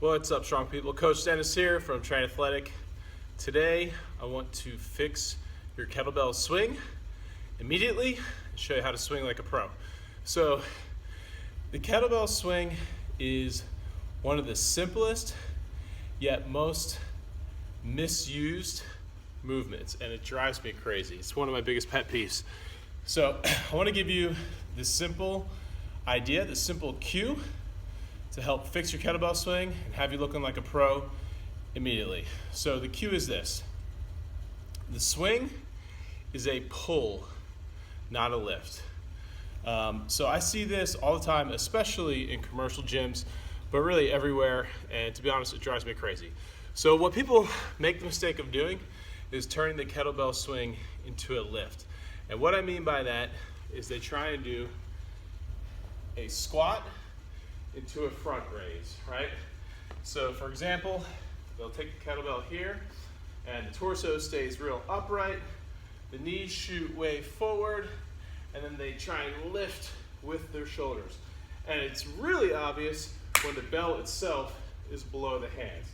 What's up, strong people? Coach Dennis here from Train Athletic. Today I want to fix your kettlebell swing immediately and show you how to swing like a pro. So the kettlebell swing is one of the simplest yet most misused movements, and it drives me crazy. It's one of my biggest pet peeves. So I want to give you this simple idea, this simple cue to help fix your kettlebell swing and have you looking like a pro immediately. So the cue is this. The swing is a pull, not a lift. So I see this all the time, especially in commercial gyms, but really everywhere, and to be honest, it drives me crazy. So what people make the mistake of doing is turning the kettlebell swing into a lift. And what I mean by that is they try and do a squat into a front raise, right? So for example, they'll take the kettlebell here and the torso stays real upright, the knees shoot way forward, and then they try and lift with their shoulders. And it's really obvious when the bell itself is below the hands.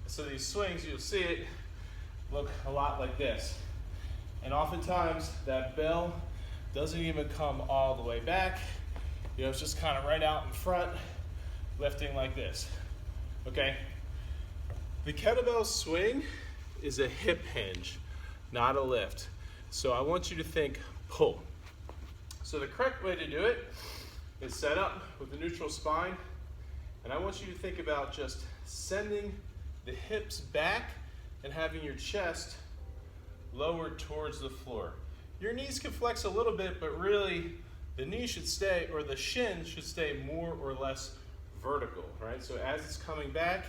So these swings, you'll see it, look a lot like this. And oftentimes that bell doesn't even come all the way back. You know, it's just kind of right out in front, lifting like this, okay? The kettlebell swing is a hip hinge, not a lift. So I want you to think pull. So the correct way to do it is set up with a neutral spine, and I want you to think about just sending the hips back and having your chest lowered towards the floor. Your knees can flex a little bit, but really the knee should stay, or the shin should stay more or less vertical, right? So as it's coming back,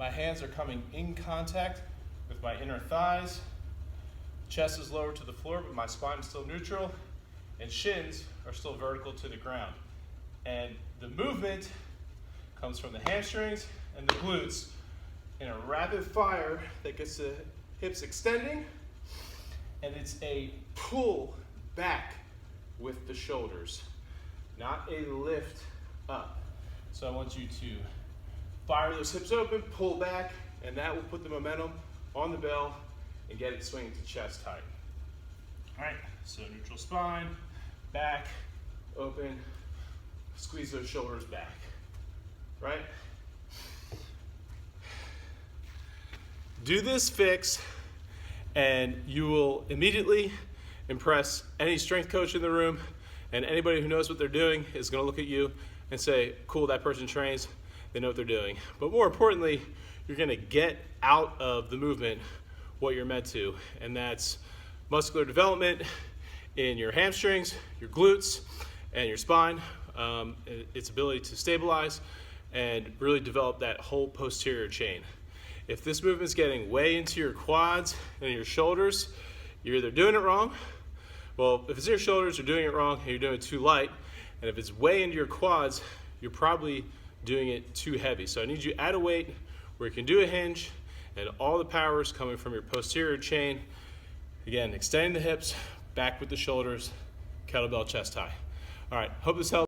my hands are coming in contact with my inner thighs. Chest is lower to the floor, but my spine is still neutral, and shins are still vertical to the ground. And the movement comes from the hamstrings and the glutes in a rapid fire that gets the hips extending, and it's a pull back with the shoulders, not a lift up. So I want you to fire those hips open, pull back, and that will put the momentum on the bell and get it swinging to chest height. All right, so neutral spine, back, open, squeeze those shoulders back, right? Do this fix and you will immediately impress any strength coach in the room, and anybody who knows what they're doing is gonna look at you and say, cool, that person trains, they know what they're doing. But more importantly, you're gonna get out of the movement what you're meant to, and that's muscular development in your hamstrings, your glutes, and your spine, its ability to stabilize and really develop that whole posterior chain. If this movement's getting way into your quads and your shoulders, you're either doing it wrong. Well, if it's your shoulders, you're doing it wrong and you're doing it too light. And if it's way into your quads, you're probably doing it too heavy. So I need you at a weight where you can do a hinge and all the power is coming from your posterior chain. Again, extending the hips, back with the shoulders, kettlebell chest high. All right, hope this helps.